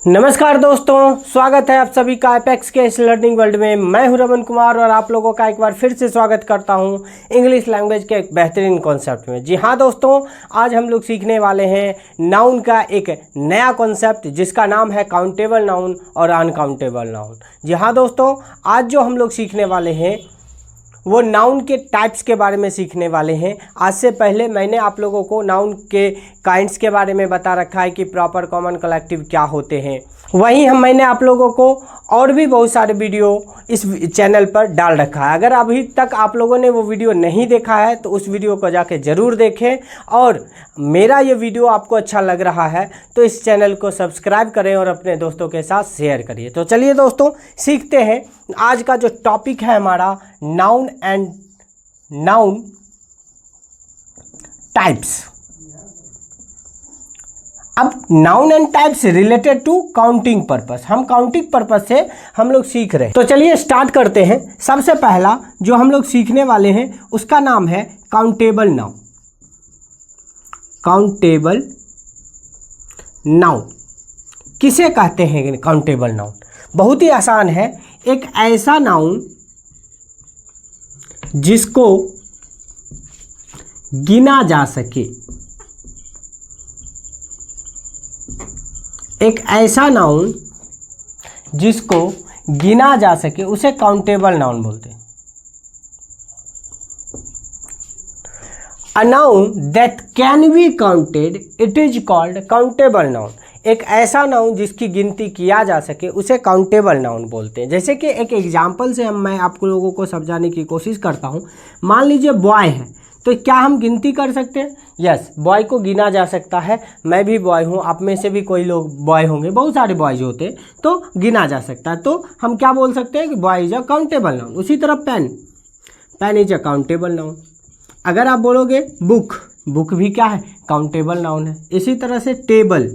नमस्कार दोस्तों, स्वागत है आप सभी का एपेक्स के इस लर्निंग वर्ल्ड में। मैं हूं रमन कुमार और आप लोगों का एक बार फिर से स्वागत करता हूं इंग्लिश लैंग्वेज के एक बेहतरीन कॉन्सेप्ट में। जी हां दोस्तों, आज हम लोग सीखने वाले हैं नाउन का एक नया कॉन्सेप्ट जिसका नाम है काउंटेबल नाउन और अनकाउंटेबल नाउन। जी हाँ दोस्तों, आज जो हम लोग सीखने वाले हैं वो नाउन के टाइप्स के बारे में सीखने वाले हैं। आज से पहले मैंने आप लोगों को नाउन के काइंड्स के बारे में बता रखा है कि प्रॉपर, कॉमन, कलेक्टिव क्या होते हैं। वहीं मैंने आप लोगों को और भी बहुत सारे वीडियो इस चैनल पर डाल रखा है। अगर अभी तक आप लोगों ने वो वीडियो नहीं देखा है तो उस वीडियो को जाके ज़रूर देखें, और मेरा ये वीडियो आपको अच्छा लग रहा है तो इस चैनल को सब्सक्राइब करें और अपने दोस्तों के साथ शेयर करिए। तो चलिए दोस्तों, सीखते हैं। आज का जो टॉपिक है हमारा नाउन एंड नाउन टाइप्स। अब noun and types related to counting purpose, हम काउंटिंग पर्पस से हम लोग सीख रहे हैं। तो चलिए स्टार्ट करते हैं। सबसे पहला जो हम लोग सीखने वाले हैं उसका नाम है काउंटेबल नाउन। काउंटेबल नाउन किसे कहते हैं? काउंटेबल नाउन बहुत ही आसान है। एक ऐसा नाउन जिसको गिना जा सके, एक ऐसा नाउन जिसको गिना जा सके उसे काउंटेबल नाउन बोलते हैं। A noun that can be counted it is called countable noun. एक ऐसा नाउन जिसकी गिनती किया जा सके उसे काउंटेबल नाउन बोलते हैं। जैसे कि एक एग्जांपल से मैं आप लोगों को समझाने की कोशिश करता हूं। मान लीजिए बॉय है, तो क्या हम गिनती कर सकते हैं? यस, बॉय को गिना जा सकता है। मैं भी बॉय हूँ, आप में से भी कोई लोग बॉय होंगे, बहुत सारे बॉयज होते हैं, तो गिना जा सकता है। तो हम क्या बोल सकते हैं कि boy is a countable noun. उसी तरह pen, pen is a countable noun. अगर आप बोलोगे बुक, बुक भी क्या है? काउंटेबल नाउन है। इसी तरह से टेबल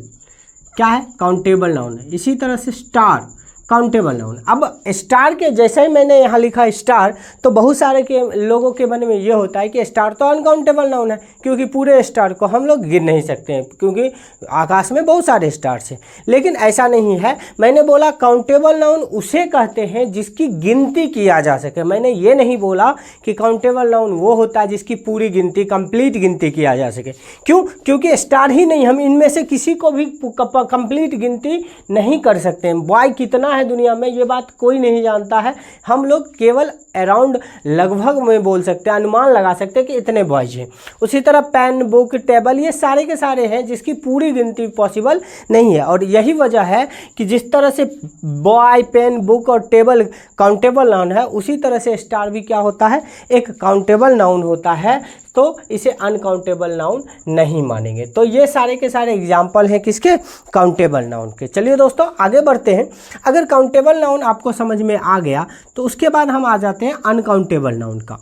क्या है? काउंटेबल नाउन है। इसी तरह से स्टार काउंटेबल नाउन। अब स्टार के जैसे ही मैंने यहाँ लिखा स्टार, तो बहुत सारे के लोगों के मन में ये होता है कि स्टार तो अनकाउंटेबल नाउन है, क्योंकि पूरे स्टार को हम लोग गिन नहीं सकते हैं, क्योंकि आकाश में बहुत सारे स्टार्स हैं। लेकिन ऐसा नहीं है। मैंने बोला काउंटेबल नाउन उसे कहते हैं जिसकी गिनती किया जा सके। मैंने ये नहीं बोला कि काउंटेबल नाउन वो होता है जिसकी पूरी गिनती, कंप्लीट गिनती किया जा सके। क्यों? क्योंकि स्टार ही नहीं, हम इनमें से किसी को भी कंप्लीट गिनती नहीं कर सकते हैं। बॉय कितना दुनिया में ये बात कोई नहीं जानता है। हम लोग केवल अराउंड, लगभग में बोल सकते हैं, अनुमान लगा सकते हैं कि इतने बॉयज हैं। उसी तरह पेन, बुक, टेबल, ये सारे के सारे हैं जिसकी पूरी गिनती पॉसिबल नहीं है। और यही वजह है कि जिस तरह से बॉय, पेन, बुक और टेबल काउंटेबल नाउन है, उसी तरह से स्टार भी क्या होता है? एक काउंटेबल नाउन होता है। तो इसे अनकाउंटेबल नाउन नहीं मानेंगे। तो ये सारे के सारे एग्जाम्पल हैं किसके? काउंटेबल नाउन के। चलिए दोस्तों, आगे बढ़ते हैं। अगर काउंटेबल नाउन आपको समझ में आ गया तो उसके बाद हम आ जाते हैं अनकाउंटेबल नाउन का।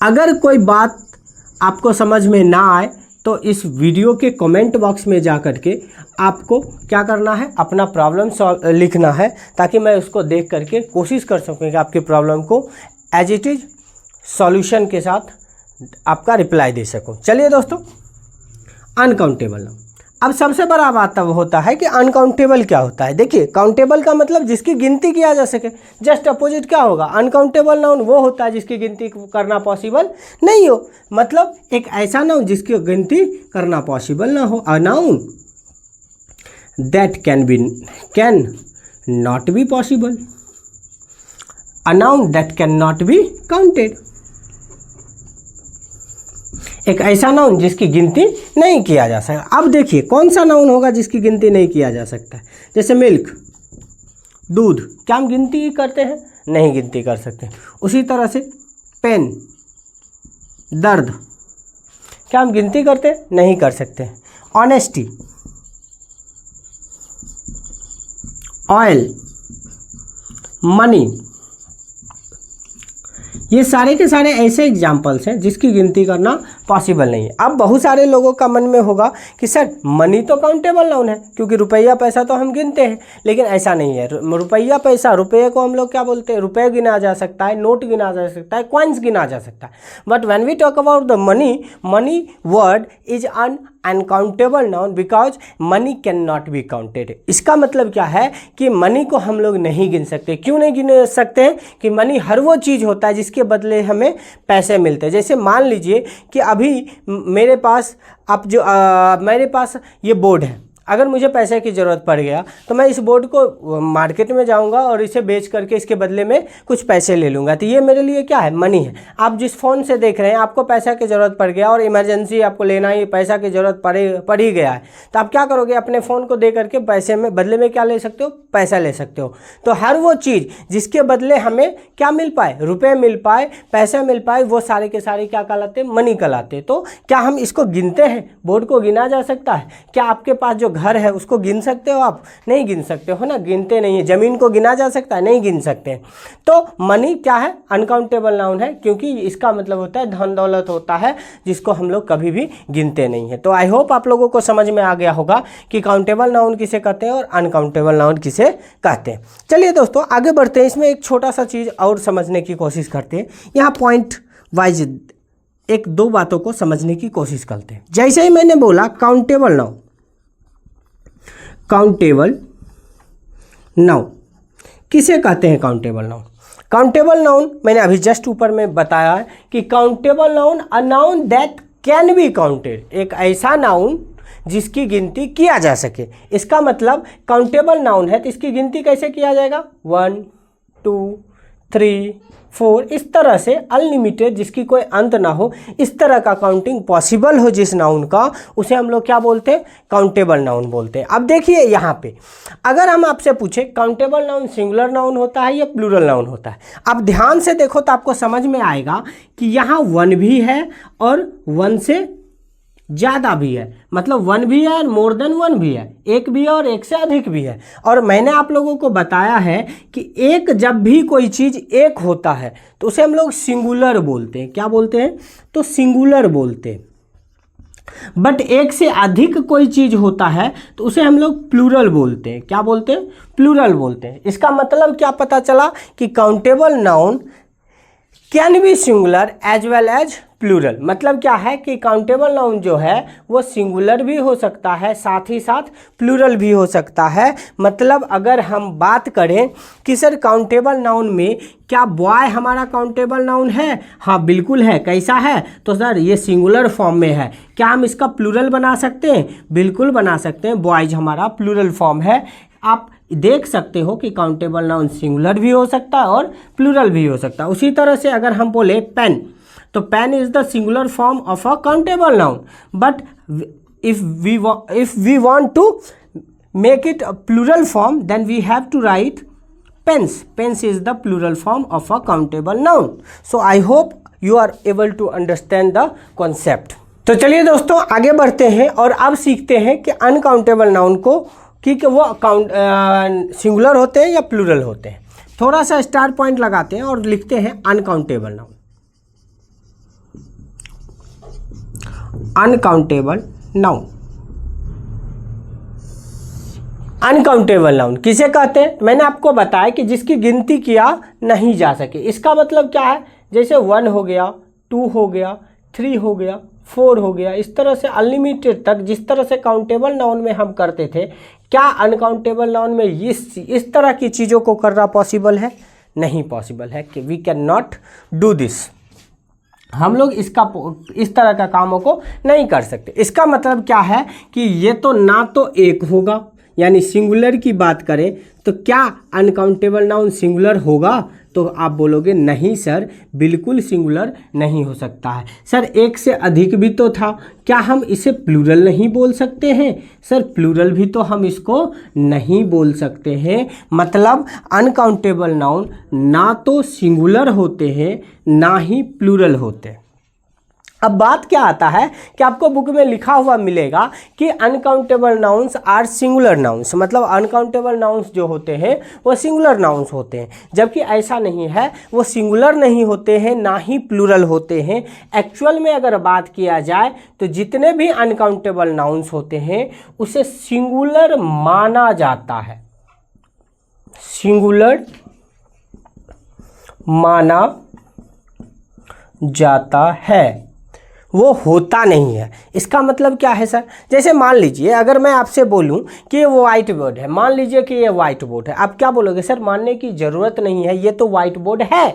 अगर कोई बात आपको समझ में ना आए तो इस वीडियो के कमेंट बॉक्स में जा करके आपको क्या करना है? अपना प्रॉब्लम लिखना है, ताकि मैं उसको देख करके कोशिश कर सकूँ कि आपके प्रॉब्लम को एज इट इज सॉल्यूशन के साथ आपका रिप्लाई दे सकूं। चलिए दोस्तों, अनकाउंटेबल नाउन। अब सबसे बड़ा बात तब होता है कि अनकाउंटेबल क्या होता है। देखिए, काउंटेबल का मतलब जिसकी गिनती किया जा सके। जस्ट अपोजिट क्या होगा? अनकाउंटेबल नाउन वो होता है जिसकी गिनती करना पॉसिबल नहीं हो। मतलब एक ऐसा नाउन जिसकी गिनती करना पॉसिबल ना हो। A noun that can not be possible. A noun that can not be counted. एक ऐसा नाउन जिसकी गिनती नहीं किया जा सकता। अब देखिए कौन सा नाउन होगा जिसकी गिनती नहीं किया जा सकता है। जैसे मिल्क, दूध, क्या हम गिनती करते हैं? नहीं गिनती कर सकते। उसी तरह से पेन, दर्द, क्या हम गिनती करते हैं? नहीं कर सकते। ऑनेस्टी, ऑयल, मनी, ये सारे के सारे ऐसे एग्जाम्पल्स हैं जिसकी गिनती करना पॉसिबल नहीं है। अब बहुत सारे लोगों का मन में होगा कि सर मनी तो काउंटेबल नाउन है, क्योंकि रुपया पैसा तो हम गिनते हैं, लेकिन ऐसा नहीं है। रुपया पैसा, रुपये को हम लोग क्या बोलते हैं, रुपये गिना जा सकता है, नोट गिना जा सकता है, कॉइन्स गिना जा सकता है। But when we talk about the money, money word is un uncountable noun because money can not be counted. इसका मतलब क्या है कि मनी को हम लोग नहीं गिन सकते। क्यों नहीं गिन सकते हैं? कि मनी हर वो चीज़ होता है जिसके बदले हमें पैसे मिलते हैं। जैसे मान लीजिए कि अभी मेरे पास मेरे पास ये बोर्ड है, अगर मुझे पैसे की ज़रूरत पड़ गया तो मैं इस बोर्ड को मार्केट में जाऊंगा और इसे बेच करके इसके बदले में कुछ पैसे ले लूँगा, तो ये मेरे लिए क्या है, मनी है। आप जिस फ़ोन से देख रहे हैं, आपको पैसा की ज़रूरत पड़ गया और इमरजेंसी आपको लेना ही, पैसा की ज़रूरत पड़ ही गया है, तो आप क्या करोगे, अपने फ़ोन को दे करके पैसे में बदले में क्या ले सकते हो, पैसा ले सकते हो। तो हर वो चीज़ जिसके बदले हमें क्या मिल पाए, रुपये मिल पाए, पैसे मिल पाए, वो सारे के सारे क्या कहलाते हैं, मनी कहलाते। तो क्या हम इसको गिनते हैं? बोर्ड को गिना जा सकता है? क्या आपके पास जो घर है उसको गिन सकते हो आप? नहीं गिन सकते हो ना, गिनते नहीं है। ज़मीन को गिना जा सकता है? नहीं गिन सकते। तो मनी क्या है, अनकाउंटेबल नाउन है, क्योंकि इसका मतलब होता है धन दौलत होता है जिसको हम लोग कभी भी गिनते नहीं है। तो आई होप आप लोगों को समझ में आ गया होगा कि काउंटेबल नाउन किसे कहते हैं और अनकाउंटेबल नाउन किसे कहते हैं। चलिए दोस्तों आगे बढ़ते हैं। इसमें एक छोटा सा चीज़ और समझने की कोशिश करते हैं। यहाँ पॉइंट वाइज एक दो बातों को समझने की कोशिश करते हैं। जैसे ही मैंने बोला काउंटेबल नाउन, काउंटेबल नाउन किसे कहते हैं? काउंटेबल नाउन, काउंटेबल नाउन मैंने अभी जस्ट ऊपर में बताया है कि countable noun a noun that can be counted, एक ऐसा नाउन जिसकी गिनती किया जा सके। इसका मतलब काउंटेबल नाउन है तो इसकी गिनती कैसे किया जाएगा, 1 2 3 4, इस तरह से अनलिमिटेड, जिसकी कोई अंत ना हो, इस तरह का काउंटिंग पॉसिबल हो जिस नाउन का, उसे हम लोग क्या बोलते हैं, काउंटेबल नाउन बोलते हैं। अब देखिए यहाँ पे अगर हम आपसे पूछे काउंटेबल नाउन सिंगुलर नाउन होता है या प्लूरल नाउन होता है, अब ध्यान से देखो तो आपको समझ में आएगा कि यहाँ 1 भी है और 1 से ज़्यादा भी है, मतलब 1 भी है और मोर देन 1 भी है, एक भी है और एक से अधिक भी है। और मैंने आप लोगों को बताया है कि एक जब भी कोई चीज़ एक होता है तो उसे हम लोग सिंगुलर बोलते हैं। क्या बोलते हैं? तो सिंगुलर बोलते हैं। बट एक से अधिक कोई चीज़ होता है तो उसे हम लोग प्लूरल बोलते हैं। क्या बोलते हैं? प्लूरल बोलते हैं। इसका मतलब क्या पता चला कि countable noun can be singular as well as plural. मतलब क्या है कि काउंटेबल नाउन जो है वो सिंगुलर भी हो सकता है, साथ ही साथ प्लूरल भी हो सकता है। मतलब अगर हम बात करें कि सर काउंटेबल नाउन में क्या बॉय हमारा काउंटेबल नाउन है? हाँ बिल्कुल है। कैसा है? तो सर ये सिंगुलर फॉर्म में है। क्या हम इसका प्लूरल बना सकते हैं? बिल्कुल बना सकते हैं। बॉयज हमारा प्लूरल फॉर्म है। आप देख सकते हो कि काउंटेबल नाउन सिंगुलर भी हो सकता है और प्लूरल भी हो सकता है। उसी तरह से अगर हम बोले पेन, तो pen is the singular form of a countable noun, but if we want to make it a plural form then we have to write pens. Pens is the plural form of a countable noun. So I hope you are able to understand the concept. तो चलिए दोस्तों आगे बढ़ते हैं और अब सीखते हैं कि अनकाउंटेबल नाउन को कि वो सिंगुलर होते हैं या प्लूरल होते हैं. थोड़ा सा स्टार पॉइंट लगाते हैं और लिखते हैं uncountable noun. Uncountable noun. Uncountable noun किसे कहते हैं? मैंने आपको बताया कि जिसकी गिनती किया नहीं जा सके. इसका मतलब क्या है? जैसे 1 हो गया, 2 हो गया, 3 हो गया, 4 हो गया, इस तरह से अनलिमिटेड तक जिस तरह से काउंटेबल नाउन में हम करते थे, क्या अनकाउंटेबल नाउन में इस तरह की चीज़ों को करना पॉसिबल है? नहीं पॉसिबल है. कि we can not do this. हम लोग इस तरह का कामों को नहीं कर सकते. इसका मतलब क्या है कि ये तो ना तो एक होगा, यानी सिंगुलर की बात करें तो क्या अनकाउंटेबल नाउन सिंगुलर होगा? तो आप बोलोगे नहीं सर, बिल्कुल सिंगुलर नहीं हो सकता है. सर एक से अधिक भी तो था, क्या हम इसे प्लूरल नहीं बोल सकते हैं? सर प्लूरल भी तो हम इसको नहीं बोल सकते हैं. मतलब अनकाउंटेबल नाउन ना तो सिंगुलर होते हैं ना ही प्लूरल होते हैं. अब बात क्या आता है कि आपको बुक में लिखा हुआ मिलेगा कि uncountable nouns are singular nouns, मतलब अनकाउंटेबल नाउन्स जो होते हैं वो सिंगुलर नाउन्स होते हैं, जबकि ऐसा नहीं है, वो सिंगुलर नहीं होते हैं ना ही प्लूरल होते हैं। एक्चुअल में अगर बात किया जाए तो जितने भी अनकाउंटेबल नाउन्स होते हैं उसे सिंगुलर माना जाता है, सिंगुलर माना जाता है, वो होता नहीं है। इसका मतलब क्या है सर? जैसे मान लीजिए अगर मैं आपसे बोलूं कि ये व्हाइट बोर्ड है, मान लीजिए कि ये व्हाइट बोर्ड है, आप क्या बोलोगे? सर मानने की ज़रूरत नहीं है, ये तो व्हाइट बोर्ड है,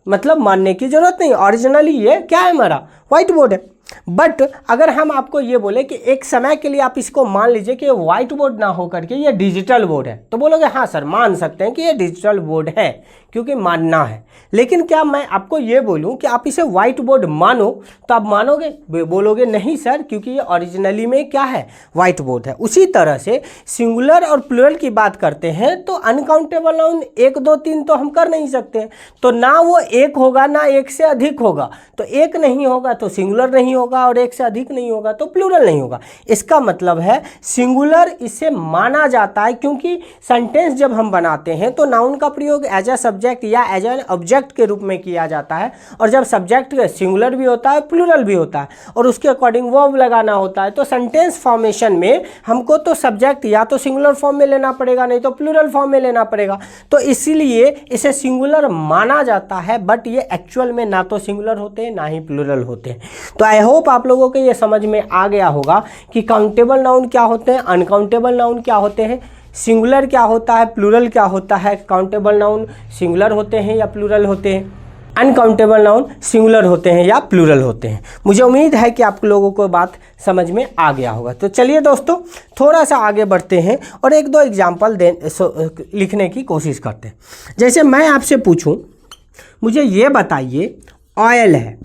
मतलब मानने की ज़रूरत नहीं, ओरिजिनली ये क्या है, हमारा व्हाइट बोर्ड है। बट अगर हम आपको ये बोले कि एक समय के लिए आप इसको मान लीजिए कि व्हाइट बोर्ड ना हो करके ये डिजिटल बोर्ड है, तो बोलोगे हाँ सर मान सकते हैं कि ये डिजिटल बोर्ड है, क्योंकि मानना है। लेकिन क्या मैं आपको ये बोलूं कि आप इसे व्हाइट बोर्ड मानो तो आप मानोगे? बोलोगे नहीं सर, क्योंकि ये ओरिजिनली में क्या है, व्हाइट बोर्ड है। उसी तरह से सिंगुलर और प्लूरल की बात करते हैं तो अनकाउंटेबल नाउन 1 2 3 तो हम कर नहीं सकते, तो ना वो एक होगा ना एक से अधिक होगा, तो एक नहीं होगा तो सिंगुलर नहीं होगा और एक से अधिक नहीं होगा तो प्लूरल नहीं होगा। इसका मतलब है सिंगुलर इसे माना जाता है, क्योंकि सेंटेंस जब हम बनाते हैं तो नाउन का प्रयोग एज अ सब्जेक्ट या एज एन ऑब्जेक्ट के रूप में किया जाता है, और जब सब्जेक्ट सिंगुलर भी होता है प्लूरल भी होता है और उसके अकॉर्डिंग वर्ब लगाना होता है, तो सेंटेंस फॉर्मेशन में हमको तो सब्जेक्ट या तो सिंगुलर फॉर्म में लेना पड़ेगा, नहीं तो प्लूरल फॉर्म में लेना पड़ेगा, तो इसीलिए इसे सिंगुलर माना जाता है। बट ये एक्चुअल में ना तो सिंगुलर होते हैं ना ही प्लूरल होते हैं। तो आई होप आप लोगों को ये समझ में आ गया होगा कि काउंटेबल नाउन क्या होते हैं, अनकाउंटेबल नाउन क्या होते हैं, सिंगुलर क्या होता है, प्लूरल क्या होता है, काउंटेबल नाउन सिंगुलर होते हैं या प्लूरल होते हैं, अनकाउंटेबल नाउन सिंगुलर होते हैं या प्लूरल होते हैं। मुझे उम्मीद है कि आप लोगों को बात समझ में आ गया होगा। तो चलिए दोस्तों थोड़ा सा आगे बढ़ते हैं और 1 2 एग्जाम्पल लिखने की कोशिश करते हैं। जैसे मैं आपसे पूछूं, मुझे ये बताइए ऑयल है,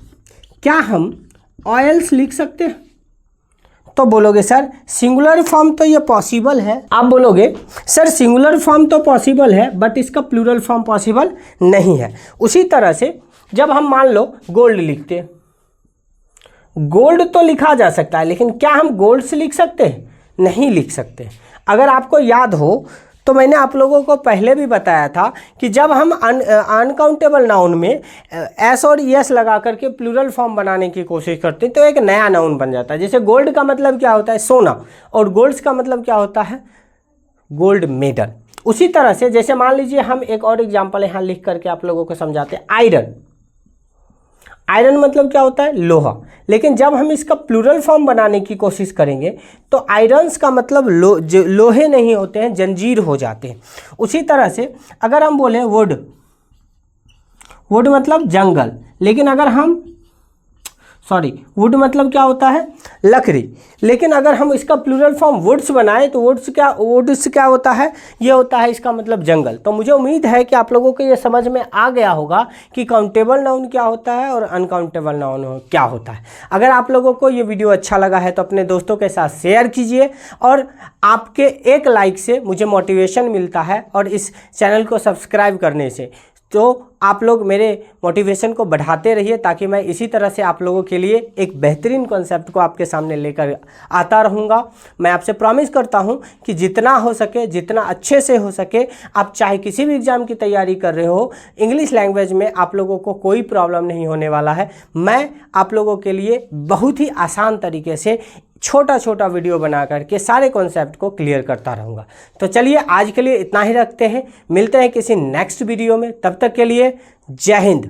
क्या हम ऑयल्स लिख सकते हैं? तो बोलोगे सर सिंगुलर फॉर्म तो ये पॉसिबल है। आप बोलोगे सर सिंगुलर फॉर्म तो पॉसिबल है बट इसका प्लूरल फॉर्म पॉसिबल नहीं है। उसी तरह से जब हम मान लो गोल्ड लिखते हैं, गोल्ड तो लिखा जा सकता है, लेकिन क्या हम गोल्ड से लिख सकते हैं? नहीं लिख सकते। अगर आपको याद हो तो मैंने आप लोगों को पहले भी बताया था कि जब हम अनकाउंटेबल नाउन में एस और एस लगा करके प्लूरल फॉर्म बनाने की कोशिश करते हैं तो एक नया नाउन बन जाता है। जैसे गोल्ड का मतलब क्या होता है? सोना, और गोल्ड्स का मतलब क्या होता है? Gold medal. उसी तरह से जैसे मान लीजिए हम एक और एग्जाम्पल यहाँ लिख करके आप लोगों को समझाते हैं, आयरन। आयरन मतलब क्या होता है? लोहा। लेकिन जब हम इसका प्लूरल फॉर्म बनाने की कोशिश करेंगे तो आयरन्स का मतलब लोहे नहीं होते हैं, जंजीर हो जाते हैं। उसी तरह से अगर हम बोले वुड, वुड मतलब जंगल, लेकिन अगर हम वुड मतलब क्या होता है? लकड़ी। लेकिन अगर हम इसका प्लूरल फॉर्म वुड्स बनाएं तो वुड्स क्या होता है? ये होता है इसका मतलब जंगल। तो मुझे उम्मीद है कि आप लोगों को ये समझ में आ गया होगा कि काउंटेबल नाउन क्या होता है और अनकाउंटेबल नाउन क्या होता है। अगर आप लोगों को ये वीडियो अच्छा लगा है तो अपने दोस्तों के साथ शेयर कीजिए, और आपके एक लाइक से मुझे मोटिवेशन मिलता है, और इस चैनल को सब्सक्राइब करने से तो आप लोग मेरे मोटिवेशन को बढ़ाते रहिए, ताकि मैं इसी तरह से आप लोगों के लिए एक बेहतरीन कॉन्सेप्ट को आपके सामने लेकर आता रहूँगा। मैं आपसे प्रॉमिस करता हूँ कि जितना हो सके, जितना अच्छे से हो सके, आप चाहे किसी भी एग्ज़ाम की तैयारी कर रहे हो, इंग्लिश लैंग्वेज में आप लोगों को कोई प्रॉब्लम नहीं होने वाला है। मैं आप लोगों के लिए बहुत ही आसान तरीके से छोटा छोटा वीडियो बना करके सारे कॉन्सेप्ट को क्लियर करता रहूँगा। तो चलिए आज के लिए इतना ही रखते हैं, मिलते हैं किसी नेक्स्ट वीडियो में। तब तक के लिए जय हिंद।